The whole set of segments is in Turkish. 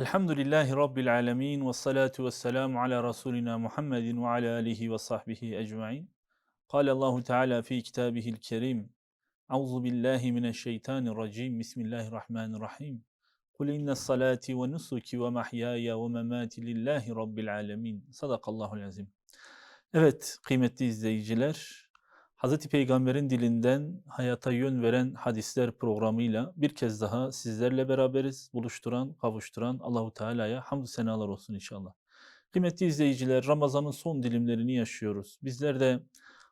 Elhamdülillahi Rabbil alemin ve salatu ve selamu ala Resulina Muhammedin ve ala alihi ve sahbihi ecmain. Kâle Allahu Teala fi kitabihil kerim. Euzu billahi mineşşeytanirracim. Bismillahirrahmanirrahim. Kul inne salati ve nusuki ve mahyaya ve memati lillahi Rabbil alemin. Sadakallahul azim. Evet kıymetli izleyiciler, Hz. Peygamber'in dilinden hayata yön veren hadisler programıyla bir kez daha sizlerle beraberiz. Buluşturan, kavuşturan Allahu Teala'ya hamdü senalar olsun inşallah. Kıymetli izleyiciler, Ramazan'ın son dilimlerini yaşıyoruz. Bizler de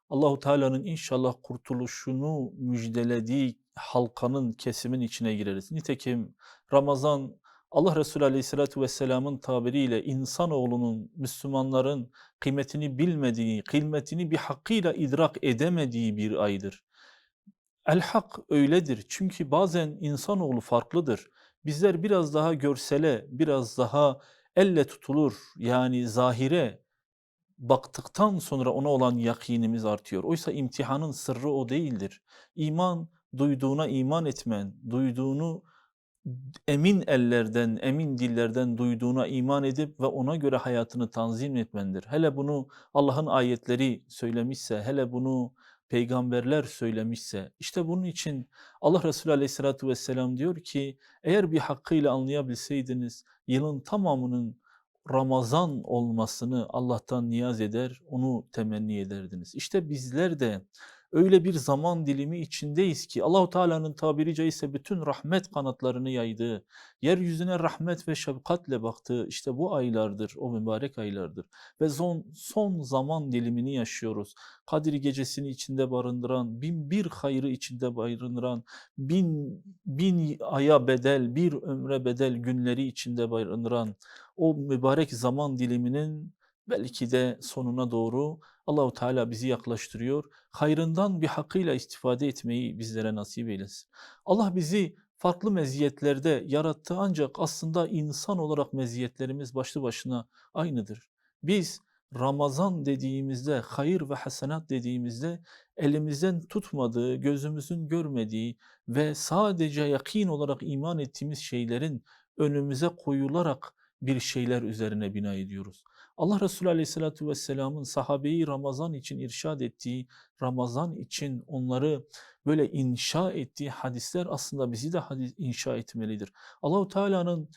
Allahu Teala'nın inşallah kurtuluşunu müjdelediği halkanın, kesimin içine gireriz. Nitekim Ramazan, Allah Resulü Aleyhisselatü Vesselam'ın tabiriyle insanoğlunun, Müslümanların kıymetini bilmediği, kıymetini bir hakkıyla idrak edemediği bir aydır. El-Hak öyledir. Çünkü bazen insanoğlu farklıdır. Bizler biraz daha görsele, biraz daha elle tutulur, yani zahire baktıktan sonra ona olan yakinimiz artıyor. Oysa imtihanın sırrı o değildir. İman, duyduğuna iman etmen, duyduğunu emin ellerden, emin dillerden duyduğuna iman edip ve ona göre hayatını tanzim etmendir. Hele bunu Allah'ın ayetleri söylemişse, hele bunu peygamberler söylemişse, işte bunun için Allah Resulü Aleyhisselatü Vesselam diyor ki, eğer bir hakkıyla anlayabilseydiniz, yılın tamamının Ramazan olmasını Allah'tan niyaz eder, onu temenni ederdiniz. İşte bizler de öyle bir zaman dilimi içindeyiz ki Allahu Teala'nın tabiri caizse bütün rahmet kanatlarını yaydığı, yeryüzüne rahmet ve şefkatle baktığı işte bu aylardır, o mübarek aylardır. Ve son zaman dilimini yaşıyoruz. Kadir gecesini içinde barındıran, bin bir hayrı içinde barındıran, bin aya bedel, bir ömre bedel günleri içinde barındıran o mübarek zaman diliminin belki de sonuna doğru Allahu Teala bizi yaklaştırıyor. Hayrından bir hakkıyla istifade etmeyi bizlere nasip eylesin. Allah bizi farklı meziyetlerde yarattı ancak aslında insan olarak meziyetlerimiz başlı başına aynıdır. Biz Ramazan dediğimizde, hayır ve hasenat dediğimizde elimizden tutmadığı, gözümüzün görmediği ve sadece yakin olarak iman ettiğimiz şeylerin önümüze koyularak bir şeyler üzerine bina ediyoruz. Allah Resulü Aleyhisselatü Vesselam'ın sahabeyi Ramazan için irşad ettiği, Ramazan için onları böyle inşa ettiği hadisler aslında bizi de inşa etmelidir. Allahu Teala'nın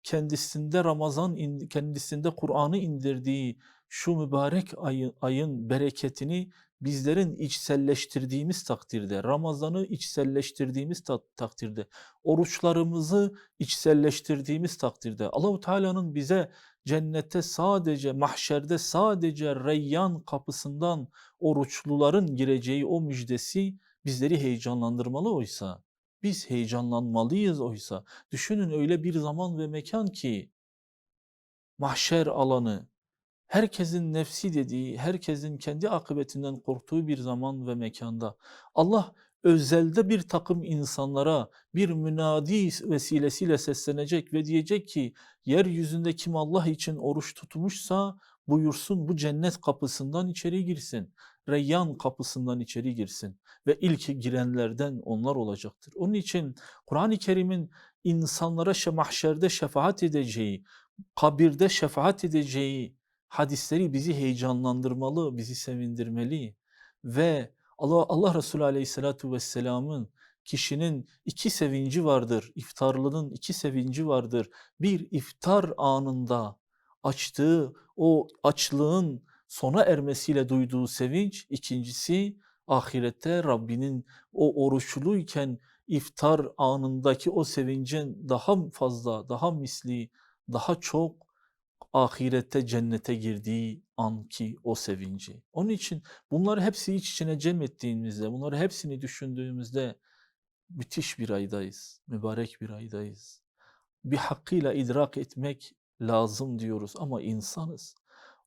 kendisinde Kur'an'ı indirdiği şu mübarek ayın bereketini bizlerin içselleştirdiğimiz takdirde, Ramazan'ı içselleştirdiğimiz takdirde, oruçlarımızı içselleştirdiğimiz takdirde, Allahu Teala'nın bize cennette sadece, mahşerde sadece Reyyan kapısından oruçluların gireceği o müjdesi bizleri heyecanlandırmalı oysa. Biz heyecanlanmalıyız oysa. Düşünün öyle bir zaman ve mekan ki mahşer alanı, herkesin nefsi dediği, herkesin kendi akıbetinden korktuğu bir zaman ve mekanda Allah özelde bir takım insanlara bir münadi vesilesiyle seslenecek ve diyecek ki yeryüzünde kim Allah için oruç tutmuşsa buyursun bu cennet kapısından içeri girsin. Reyyan kapısından içeri girsin ve ilk girenlerden onlar olacaktır. Onun için Kur'an-ı Kerim'in insanlara mahşerde şefaat edeceği, kabirde şefaat edeceği hadisleri bizi heyecanlandırmalı, bizi sevindirmeli ve Allah Resulü Aleyhisselatü Vesselam'ın kişinin iki sevinci vardır, iftarlının iki sevinci vardır. Bir iftar anında açtığı o açlığın sona ermesiyle duyduğu sevinç, ikincisi ahirette Rabbinin o oruçluyken iftar anındaki o sevincin daha fazla, daha misli, daha çok ahirette cennete girdiği anki o sevinci. Onun için bunları hepsi iç içine cem ettiğimizde, bunları hepsini düşündüğümüzde müthiş bir aydayız, mübarek bir aydayız. Bir hakkıyla idrak etmek lazım diyoruz ama insanız.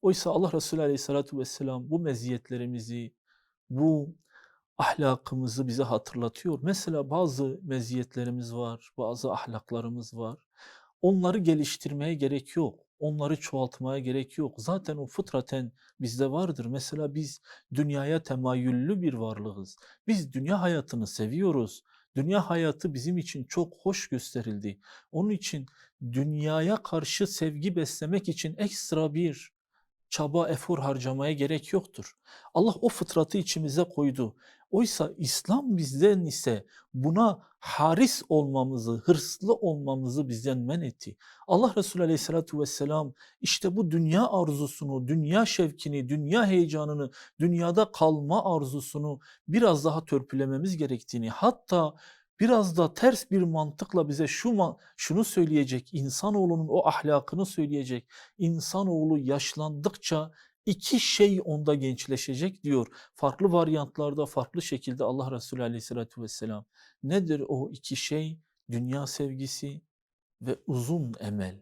Oysa Allah Resulü Aleyhisselatü Vesselam bu meziyetlerimizi, bu ahlakımızı bize hatırlatıyor. Mesela bazı meziyetlerimiz var, bazı ahlaklarımız var. Onları geliştirmeye gerek yok. Onları çoğaltmaya gerek yok. Zaten o fıtraten bizde vardır. Mesela biz dünyaya temayüllü bir varlığız. Biz dünya hayatını seviyoruz. Dünya hayatı bizim için çok hoş gösterildi. Onun için dünyaya karşı sevgi beslemek için ekstra bir çaba, efor harcamaya gerek yoktur. Allah o fıtratı içimize koydu. Oysa İslam bizden ise buna haris olmamızı, hırslı olmamızı bizden men etti. Allah Resulü Aleyhisselatü Vesselam işte bu dünya arzusunu, dünya şevkini, dünya heyecanını, dünyada kalma arzusunu biraz daha törpülememiz gerektiğini, hatta biraz da ters bir mantıkla bize şunu söyleyecek, insanoğlunun o ahlakını söyleyecek, insanoğlu yaşlandıkça iki şey onda gençleşecek diyor. Farklı varyantlarda, farklı şekilde Allah Resulü Aleyhisselatü Vesselam. Nedir o iki şey? Dünya sevgisi ve uzun emel.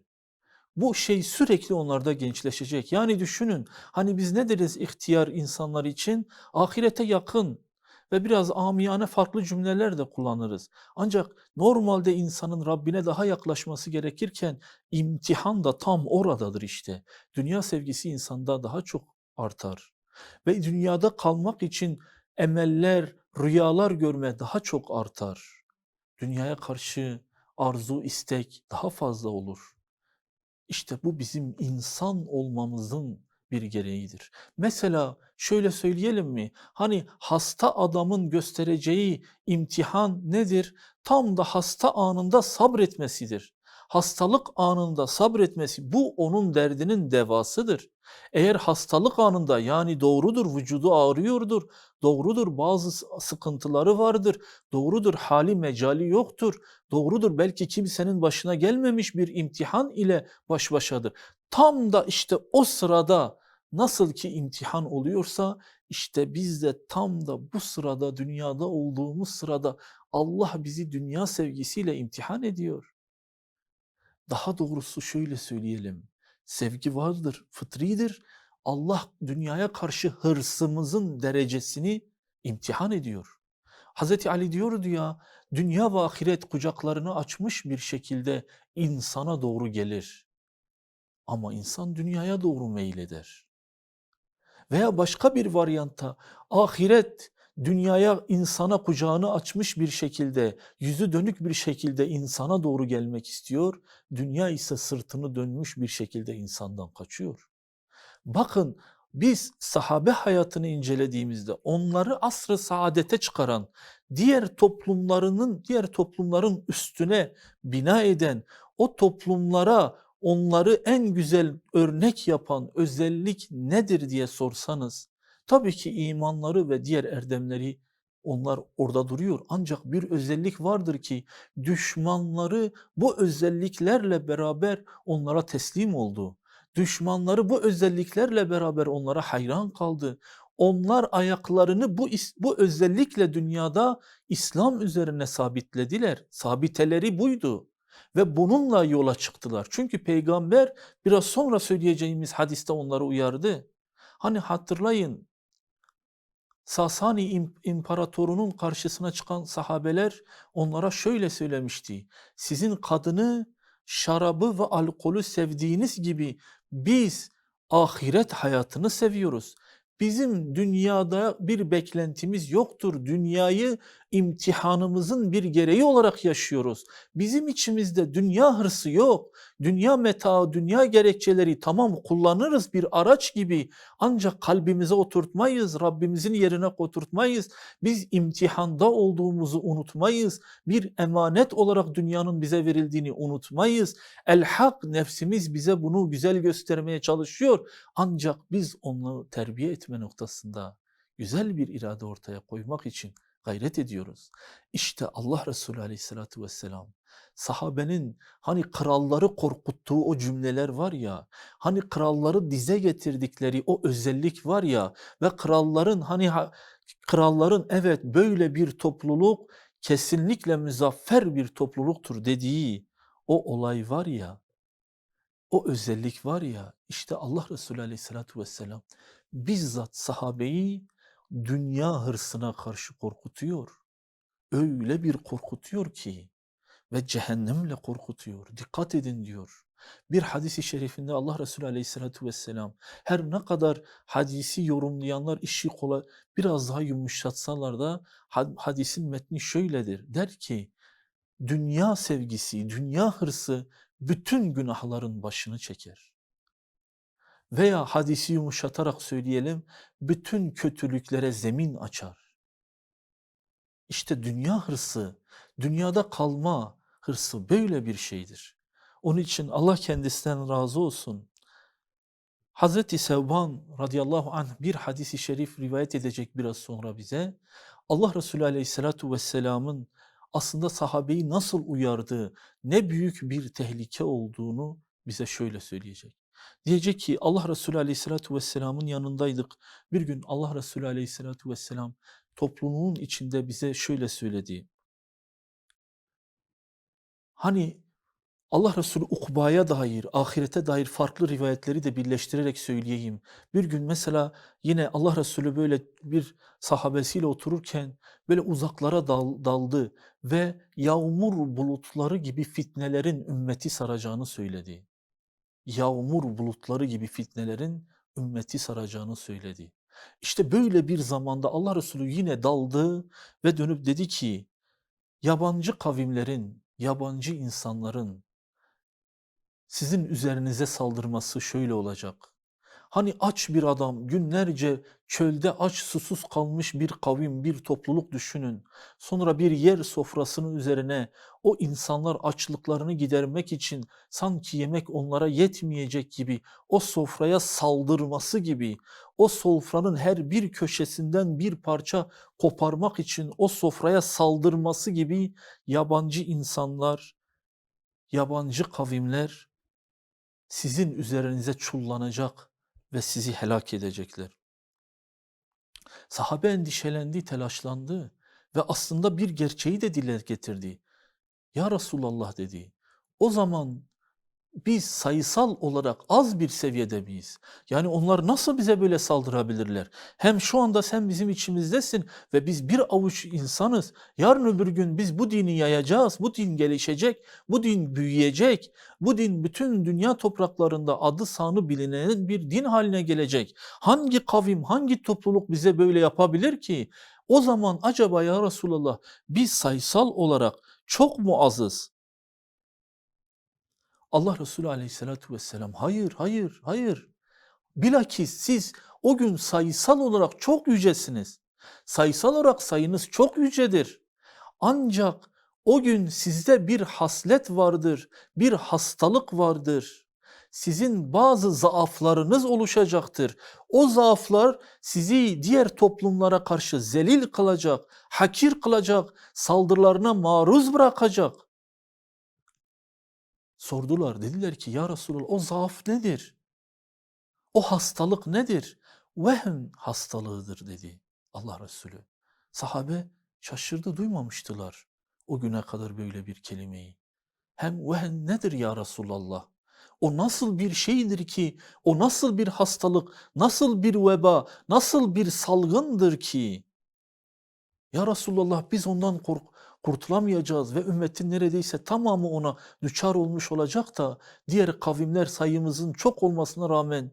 Bu şey sürekli onlarda gençleşecek. Yani düşünün, hani biz ne deriz ihtiyar insanlar için? Ahirete yakın ve biraz amiyane farklı cümleler de kullanırız. Ancak normalde insanın Rabbine daha yaklaşması gerekirken imtihan da tam oradadır işte. Dünya sevgisi insanda daha çok artar. Ve dünyada kalmak için emeller, rüyalar görme daha çok artar. Dünyaya karşı arzu, istek daha fazla olur. İşte bu bizim insan olmamızın bir gereğidir. Mesela şöyle söyleyelim mi? Hani hasta adamın göstereceği imtihan nedir? Tam da hasta anında sabretmesidir. Hastalık anında sabretmesi bu onun derdinin devasıdır. Eğer hastalık anında yani doğrudur vücudu ağrıyordur, doğrudur bazı sıkıntıları vardır, doğrudur hali mecali yoktur, doğrudur belki kimsenin başına gelmemiş bir imtihan ile baş başadır. Tam da işte o sırada nasıl ki imtihan oluyorsa işte biz de tam da bu sırada dünyada olduğumuz sırada Allah bizi dünya sevgisiyle imtihan ediyor. Daha doğrusu şöyle söyleyelim. Sevgi vardır, fıtridir. Allah dünyaya karşı hırsımızın derecesini imtihan ediyor. Hazreti Ali diyordu ya, dünya ve ahiret kucaklarını açmış bir şekilde insana doğru gelir. Ama insan dünyaya doğru meyleder. Veya başka bir varyantta ahiret dünyaya insana kucağını açmış bir şekilde, yüzü dönük bir şekilde insana doğru gelmek istiyor. Dünya ise sırtını dönmüş bir şekilde insandan kaçıyor. Bakın biz sahabe hayatını incelediğimizde onları asr-ı saadete çıkaran, diğer toplumların üstüne bina eden, o toplumlara onları en güzel örnek yapan özellik nedir diye sorsanız, tabii ki imanları ve diğer erdemleri onlar orada duruyor. Ancak bir özellik vardır ki düşmanları bu özelliklerle beraber onlara teslim oldu. Düşmanları bu özelliklerle beraber onlara hayran kaldı. Onlar ayaklarını bu özellikle dünyada İslam üzerine sabitlediler. Sabiteleri buydu ve bununla yola çıktılar. Çünkü peygamber biraz sonra söyleyeceğimiz hadiste onları uyardı. Hani hatırlayın, Sasani İmparatorunun karşısına çıkan sahabeler onlara şöyle söylemişti. Sizin kadını, şarabı ve alkolü sevdiğiniz gibi biz ahiret hayatını seviyoruz. Bizim dünyada bir beklentimiz yoktur. Dünyayı imtihanımızın bir gereği olarak yaşıyoruz. Bizim içimizde dünya hırsı yok. Dünya metaı, dünya gerekçeleri tamam kullanırız bir araç gibi ancak kalbimize oturtmayız, Rabbimizin yerine oturtmayız. Biz imtihanda olduğumuzu unutmayız. Bir emanet olarak dünyanın bize verildiğini unutmayız. El-Hak nefsimiz bize bunu güzel göstermeye çalışıyor. Ancak biz onu terbiye etme noktasında güzel bir irade ortaya koymak için gayret ediyoruz. İşte Allah Resulü Aleyhisselatü Vesselam sahabenin hani kralları korkuttuğu o cümleler var ya, hani kralları dize getirdikleri o özellik var ya ve kralların evet böyle bir topluluk kesinlikle muzaffer bir topluluktur dediği o olay var ya, o özellik var ya, işte Allah Resulü Aleyhisselatü Vesselam bizzat sahabeyi dünya hırsına karşı korkutuyor. Öyle bir korkutuyor ki ve cehennemle korkutuyor. Dikkat edin diyor. Bir hadis-i şerifinde Allah Resulü Aleyhisselatü Vesselam her ne kadar hadisi yorumlayanlar işi kolay biraz daha yumuşatsalar da hadisin metni şöyledir. Der ki dünya sevgisi, dünya hırsı bütün günahların başını çeker. Veya hadisi yumuşatarak söyleyelim, bütün kötülüklere zemin açar. İşte dünya hırsı, dünyada kalma hırsı böyle bir şeydir. Onun için Allah kendisinden razı olsun. Hazreti Sevban radıyallahu anh bir hadisi şerif rivayet edecek biraz sonra bize. Allah Resulü aleyhissalatu vesselamın aslında sahabeyi nasıl uyardığı, ne büyük bir tehlike olduğunu bize şöyle söyleyecek. Diyecek ki Allah Resulü aleyhissalatu vesselamın yanındaydık. Bir gün Allah Resulü aleyhissalatu vesselam topluluğun içinde bize şöyle söyledi. Hani Allah Resulü ukbaya dair, ahirete dair farklı rivayetleri de birleştirerek söyleyeyim. Bir gün mesela yine Allah Resulü böyle bir sahabesiyle otururken böyle uzaklara daldı ve yağmur bulutları gibi fitnelerin ümmeti saracağını söyledi. Yağmur bulutları gibi fitnelerin ümmeti saracağını söyledi. İşte böyle bir zamanda Allah Resulü yine daldı ve dönüp dedi ki yabancı kavimlerin, yabancı insanların sizin üzerinize saldırması şöyle olacak. Hani aç bir adam günlerce çölde aç susuz kalmış bir kavim, bir topluluk düşünün. Sonra bir yer sofrasının üzerine o insanlar açlıklarını gidermek için sanki yemek onlara yetmeyecek gibi o sofraya saldırması gibi, o sofranın her bir köşesinden bir parça koparmak için o sofraya saldırması gibi yabancı insanlar, yabancı kavimler sizin üzerinize çullanacak ve sizi helak edecekler. Sahabe endişelendi, telaşlandı ve aslında bir gerçeği de dile getirdi. Ya Resulallah dedi, o zaman biz sayısal olarak az bir seviyede miyiz? Yani onlar nasıl bize böyle saldırabilirler? Hem şu anda sen bizim içimizdesin ve biz bir avuç insanız. Yarın öbür gün biz bu dini yayacağız, bu din gelişecek, bu din büyüyecek, bu din bütün dünya topraklarında adı sanı bilinen bir din haline gelecek. Hangi kavim, hangi topluluk bize böyle yapabilir ki? O zaman acaba ya Resulallah biz sayısal olarak çok mu azız? Allah Resulü aleyhissalatu vesselam hayır, hayır, hayır. Bilakis siz o gün sayısal olarak çok yücesiniz. Sayısal olarak sayınız çok yücedir. Ancak o gün sizde bir haslet vardır, bir hastalık vardır. Sizin bazı zaaflarınız oluşacaktır. O zaaflar sizi diğer toplumlara karşı zelil kılacak, hakir kılacak, saldırılarına maruz bırakacak. Sordular, dediler ki ya Resulallah o zaaf nedir? O hastalık nedir? Vehm hastalığıdır dedi Allah Resulü. Sahabe şaşırdı, duymamıştılar o güne kadar böyle bir kelimeyi. Hem vehm nedir ya Resulallah? O nasıl bir şeydir ki, o nasıl bir hastalık, nasıl bir veba, nasıl bir salgındır ki? Ya Resulallah biz ondan kurtulamayacağız ve ümmetin neredeyse tamamı ona düçar olmuş olacak da diğer kavimler sayımızın çok olmasına rağmen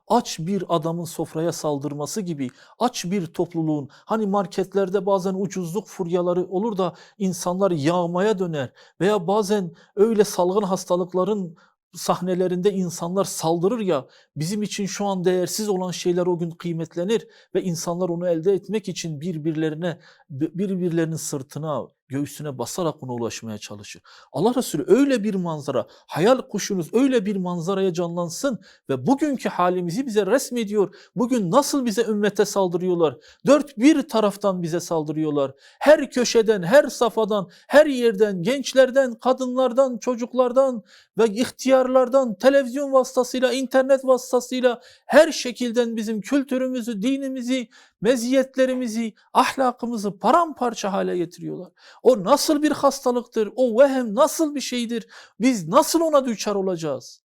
aç bir adamın sofraya saldırması gibi aç bir topluluğun hani marketlerde bazen ucuzluk furyaları olur da insanlar yağmaya döner veya bazen öyle salgın hastalıkların sahnelerinde insanlar saldırır ya bizim için şu an değersiz olan şeyler o gün kıymetlenir ve insanlar onu elde etmek için birbirlerinin sırtına, göğsüne basarak ona ulaşmaya çalışır. Allah Resulü öyle bir manzara, hayal kuşunuz öyle bir manzaraya canlansın ve bugünkü halimizi bize resmediyor. Bugün nasıl bize ümmete saldırıyorlar? Dört bir taraftan bize saldırıyorlar. Her köşeden, her safadan, her yerden, gençlerden, kadınlardan, çocuklardan ve ihtiyarlardan, televizyon vasıtasıyla, internet vasıtasıyla her şekilden bizim kültürümüzü, dinimizi, meziyetlerimizi, ahlakımızı paramparça hale getiriyorlar. O nasıl bir hastalıktır? O vehem nasıl bir şeydir? Biz nasıl ona düçar olacağız?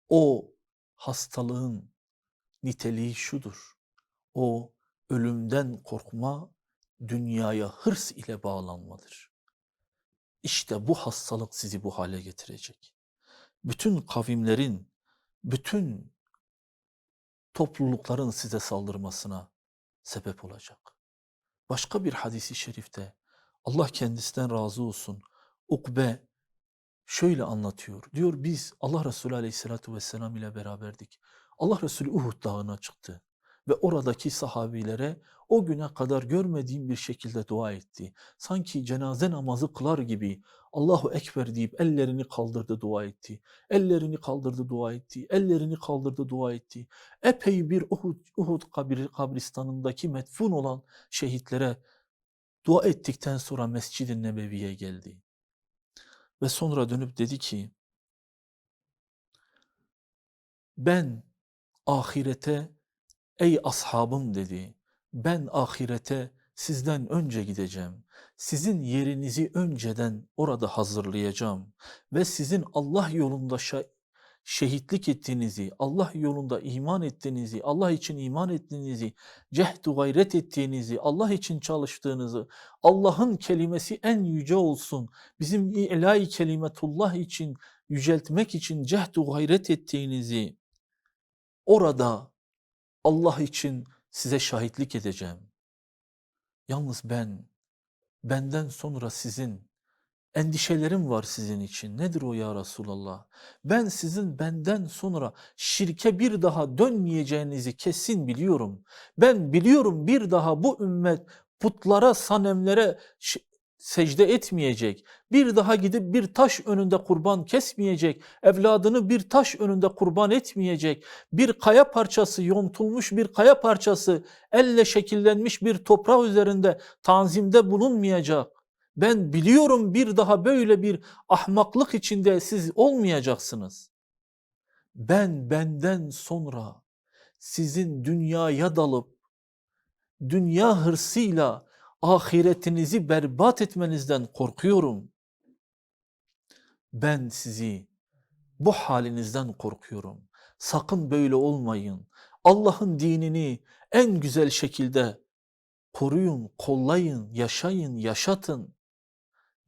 O hastalığın niteliği şudur. O ölümden korkma, dünyaya hırs ile bağlanmadır. İşte bu hastalık sizi bu hale getirecek. bütün kavimlerin, bütün toplulukların size saldırmasına sebep olacak. Başka bir hadisi şerifte Allah kendisinden razı olsun Ukbe şöyle anlatıyor. Diyor biz Allah Resulü Aleyhisselatü Vesselam ile beraberdik. Allah Resulü Uhud dağına çıktı ve oradaki sahabilere o güne kadar görmediğim bir şekilde dua etti. Sanki cenaze namazı kılar gibi Allahu Ekber deyip ellerini kaldırdı dua etti. Ellerini kaldırdı dua etti. Ellerini kaldırdı dua etti. Epey bir Uhud kabristanındaki metfun olan şehitlere dua ettikten sonra Mescid-i Nebevi'ye geldi. Ve sonra dönüp dedi ki ben ahirete ey ashabım dedi. Ben ahirete sizden önce gideceğim. Sizin yerinizi önceden orada hazırlayacağım. Ve sizin Allah yolunda şehitlik ettiğinizi, Allah yolunda iman ettiğinizi, Allah için iman ettiğinizi, cehd-u gayret ettiğinizi, Allah için çalıştığınızı, Allah'ın kelimesi en yüce olsun, bizim ilahi kelimetullah için yüceltmek için cehd-u gayret ettiğinizi, orada Allah için size şahitlik edeceğim. Yalnız benden sonra sizin endişelerim var sizin için. Nedir o ya Resulallah? Ben sizin benden sonra şirke bir daha dönmeyeceğinizi kesin biliyorum. Ben biliyorum bir daha bu ümmet putlara, sanemlere secde etmeyecek. Bir daha gidip bir taş önünde kurban kesmeyecek. Evladını bir taş önünde kurban etmeyecek. Bir kaya parçası, yontulmuş bir kaya parçası, elle şekillenmiş bir toprak üzerinde tanzimde bulunmayacak. Ben biliyorum bir daha böyle bir ahmaklık içinde siz olmayacaksınız. Benden sonra sizin dünyaya dalıp dünya hırsıyla ahiretinizi berbat etmenizden korkuyorum. Ben sizi bu halinizden korkuyorum. Sakın böyle olmayın. Allah'ın dinini en güzel şekilde koruyun, kollayın, yaşayın, yaşatın.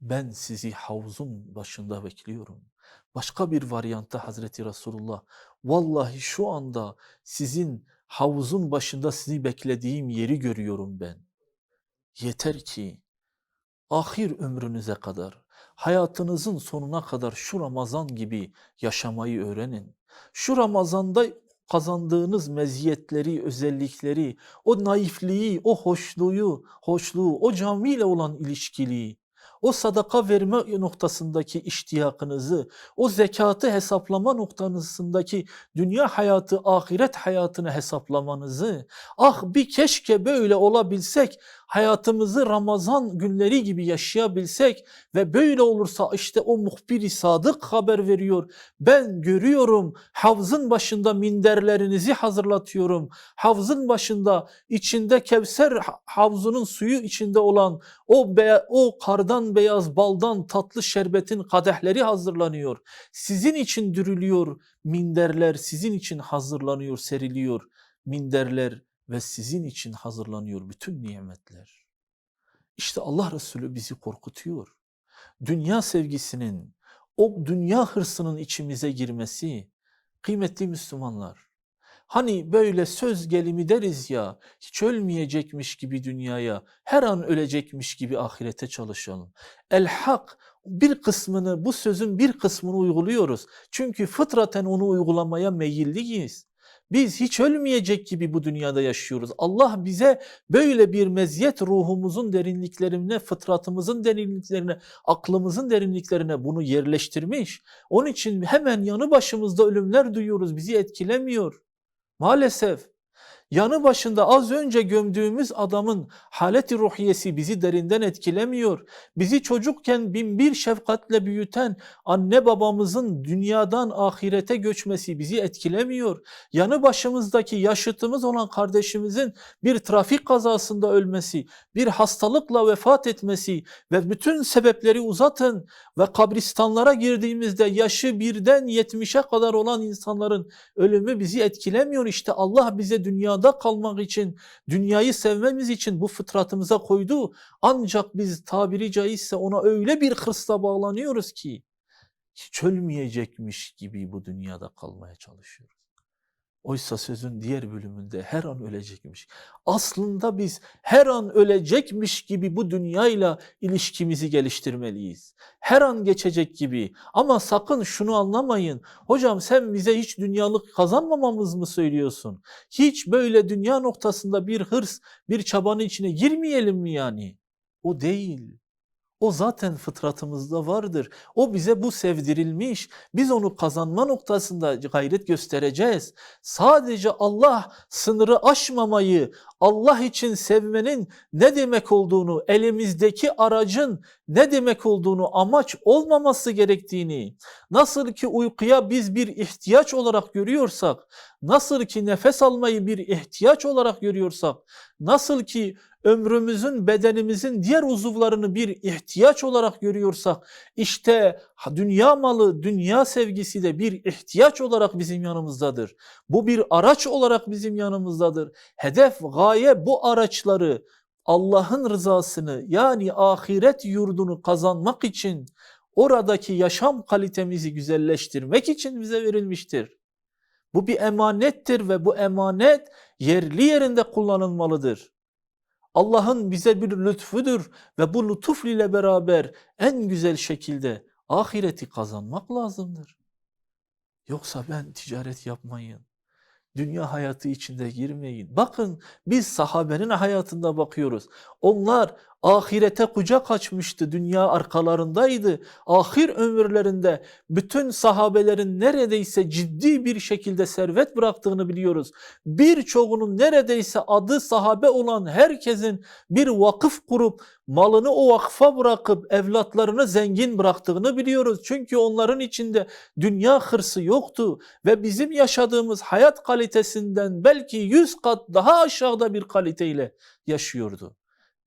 Ben sizi havuzun başında bekliyorum. Başka bir varyantta Hazreti Resulullah, vallahi şu anda sizin havuzun başında sizi beklediğim yeri görüyorum ben. Yeter ki ahir ömrünüze kadar, hayatınızın sonuna kadar şu Ramazan gibi yaşamayı öğrenin. Şu Ramazanda kazandığınız meziyetleri, özellikleri, o naifliği, o hoşluğu, o camiyle olan ilişkiliği, o sadaka verme noktasındaki iştiyakınızı, o zekatı hesaplama noktasındaki dünya hayatı, ahiret hayatını hesaplamanızı, ah bir keşke böyle olabilsek, hayatımızı Ramazan günleri gibi yaşayabilsek ve böyle olursa işte o muhbir-i sadık haber veriyor. Ben görüyorum havzın başında minderlerinizi hazırlatıyorum. Havzın başında içinde Kevser havzunun suyu içinde olan o kardan beyaz baldan tatlı şerbetin kadehleri hazırlanıyor. Sizin için dürülüyor minderler, sizin için hazırlanıyor, seriliyor minderler ve sizin için hazırlanıyor bütün nimetler. İşte Allah Resulü bizi korkutuyor. Dünya sevgisinin, o dünya hırsının içimize girmesi, kıymetli Müslümanlar. Hani böyle söz gelimi deriz ya, hiç ölmeyecekmiş gibi dünyaya, her an ölecekmiş gibi ahirete çalışalım. El-Hak bir kısmını, bu sözün bir kısmını uyguluyoruz. Çünkü fıtraten onu uygulamaya meyilliyiz. Biz hiç ölmeyecek gibi bu dünyada yaşıyoruz. Allah bize böyle bir meziyet ruhumuzun derinliklerine, fıtratımızın derinliklerine, aklımızın derinliklerine bunu yerleştirmiş. Onun için hemen yanı başımızda ölümler duyuyoruz, bizi etkilemiyor. Maalesef yanı başında az önce gömdüğümüz adamın haleti ruhiyesi bizi derinden etkilemiyor. Bizi çocukken binbir şefkatle büyüten anne babamızın dünyadan ahirete göçmesi bizi etkilemiyor. Yanı başımızdaki yaşıtımız olan kardeşimizin bir trafik kazasında ölmesi, bir hastalıkla vefat etmesi ve bütün sebepleri uzatın ve kabristanlara girdiğimizde yaşı birden 70'e kadar olan insanların ölümü bizi etkilemiyor. İşte Allah bize dünyada kalmak için, dünyayı sevmemiz için bu fıtratımıza koydu. Ancak biz tabiri caizse ona öyle bir hırsla bağlanıyoruz ki hiç ölmeyecekmiş gibi bu dünyada kalmaya çalışıyoruz. Oysa sözün diğer bölümünde her an ölecekmiş. Aslında biz her an ölecekmiş gibi bu dünyayla ilişkimizi geliştirmeliyiz. Her an geçecek gibi. Ama sakın şunu anlamayın. Hocam sen bize hiç dünyalık kazanmamamız mı söylüyorsun? Hiç böyle dünya noktasında bir hırs, bir çabanın içine girmeyelim mi yani? O değil. O zaten fıtratımızda vardır. O bize bu sevdirilmiş. Biz onu kazanma noktasında gayret göstereceğiz. Sadece Allah sınırı aşmamayı, Allah için sevmenin ne demek olduğunu, elimizdeki aracın ne demek olduğunu, amaç olmaması gerektiğini, nasıl ki uykuya biz bir ihtiyaç olarak görüyorsak, nasıl ki nefes almayı bir ihtiyaç olarak görüyorsak, nasıl ki ömrümüzün, bedenimizin diğer uzuvlarını bir ihtiyaç olarak görüyorsak, işte dünya malı, dünya sevgisi de bir ihtiyaç olarak bizim yanımızdadır. Bu bir araç olarak bizim yanımızdadır. Hedef, gaye bu araçları Allah'ın rızasını yani ahiret yurdunu kazanmak için, oradaki yaşam kalitemizi güzelleştirmek için bize verilmiştir. Bu bir emanettir ve bu emanet yerli yerinde kullanılmalıdır. Allah'ın bize bir lütfudur ve bu lütuf ile beraber en güzel şekilde ahireti kazanmak lazımdır. Yoksa ben ticaret yapmayın, dünya hayatı içinde girmeyin. Bakın biz sahabenin hayatında bakıyoruz. Onlar ahirete kucak açmıştı, dünya arkalarındaydı. Ahir ömürlerinde bütün sahabelerin neredeyse ciddi bir şekilde servet bıraktığını biliyoruz. Birçoğunun neredeyse adı sahabe olan herkesin bir vakıf kurup malını o vakfa bırakıp evlatlarını zengin bıraktığını biliyoruz. Çünkü onların içinde dünya hırsı yoktu ve bizim yaşadığımız hayat kalitesinden belki 100 kat daha aşağıda bir kaliteyle yaşıyordu.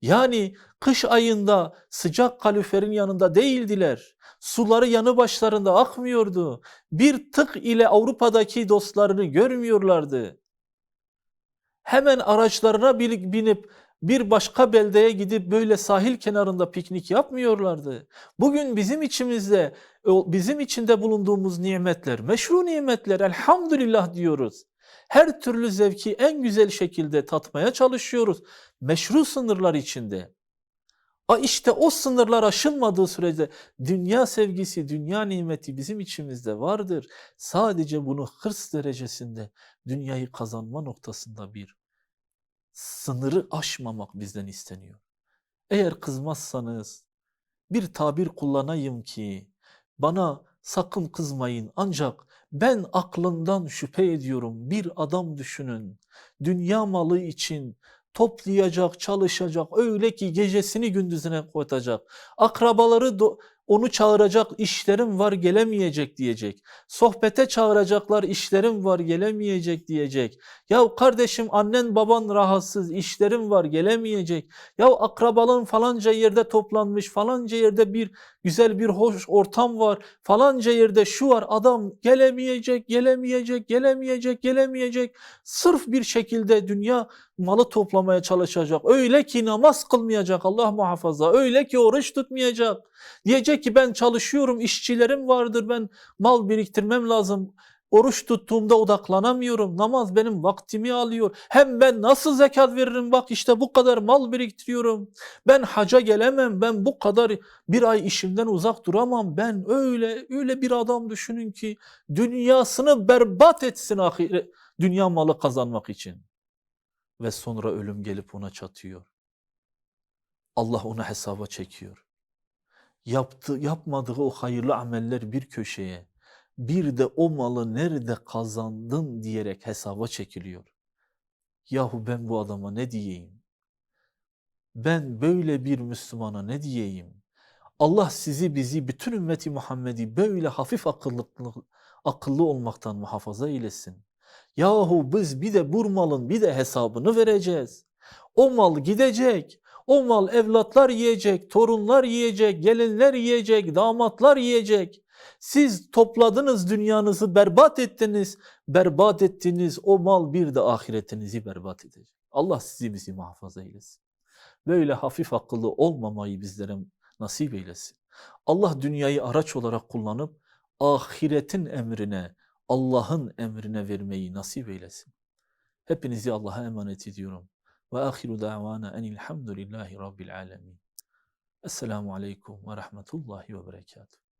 Yani kış ayında sıcak kaloriferin yanında değildiler. Suları yanı başlarında akmıyordu. Bir tık ile Avrupa'daki dostlarını görmüyorlardı. Hemen araçlarına binip bir başka beldeye gidip böyle sahil kenarında piknik yapmıyorlardı. Bugün bizim içimizde, bizim içinde bulunduğumuz nimetler, meşru nimetler, elhamdülillah diyoruz. Her türlü zevki en güzel şekilde tatmaya çalışıyoruz. Meşru sınırlar içinde. İşte o sınırlar aşılmadığı sürece dünya sevgisi, dünya nimeti bizim içimizde vardır. Sadece bunu hırs derecesinde, dünyayı kazanma noktasında bir sınırı aşmamak bizden isteniyor. Eğer kızmazsanız bir tabir kullanayım ki bana sakın kızmayın, ancak ben aklından şüphe ediyorum. Bir adam düşünün, dünya malı için toplayacak, çalışacak, öyle ki gecesini gündüzüne koyacak. Akrabaları onu çağıracak, işlerim var gelemeyecek diyecek. Sohbete çağıracaklar, işlerim var gelemeyecek diyecek. Ya kardeşim, annen baban rahatsız, işlerim var gelemeyecek. Ya akrabalığın falanca yerde toplanmış, falanca yerde bir güzel bir hoş ortam var, falanca yerde şu var, adam gelemeyecek. Sırf bir şekilde dünya malı toplamaya çalışacak. Öyle ki namaz kılmayacak, Allah muhafaza. Öyle ki oruç tutmayacak. Diyecek ki ben çalışıyorum, işçilerim vardır, ben mal biriktirmem lazım. Oruç tuttuğumda odaklanamıyorum. Namaz benim vaktimi alıyor. Hem ben nasıl zekat veririm? Bak işte bu kadar mal biriktiriyorum. Ben haca gelemem. Ben bu kadar bir ay işimden uzak duramam. Ben öyle bir adam düşünün ki dünyasını berbat etsin dünya malı kazanmak için. Ve sonra ölüm gelip ona çatıyor. Allah onu hesaba çekiyor. Yapmadığı o hayırlı ameller bir köşeye, bir de o malı nerede kazandın diyerek hesaba çekiliyor. Yahu ben bu adama ne diyeyim? Ben böyle bir Müslümana ne diyeyim? Allah sizi bizi bütün ümmeti Muhammed'i böyle hafif akıllı olmaktan muhafaza eylesin. Yahu biz bir de bu malın bir de hesabını vereceğiz. O mal gidecek. O mal evlatlar yiyecek, torunlar yiyecek, gelinler yiyecek, damatlar yiyecek. Siz topladınız, dünyanızı berbat ettiniz. Berbat ettiğiniz o mal bir de ahiretinizi berbat edecek. Allah sizi bizi muhafaza eylesin. Böyle hafif akıllı olmamayı bizlere nasip eylesin. Allah dünyayı araç olarak kullanıp ahiretin emrine, Allah'ın emrine vermeyi nasip eylesin. Hepinizi Allah'a emanet ediyorum. Ve ahiru da'vana enilhamdülillahi rabbil alemin. Esselamu aleyküm ve rahmetullahi ve berekatuhu.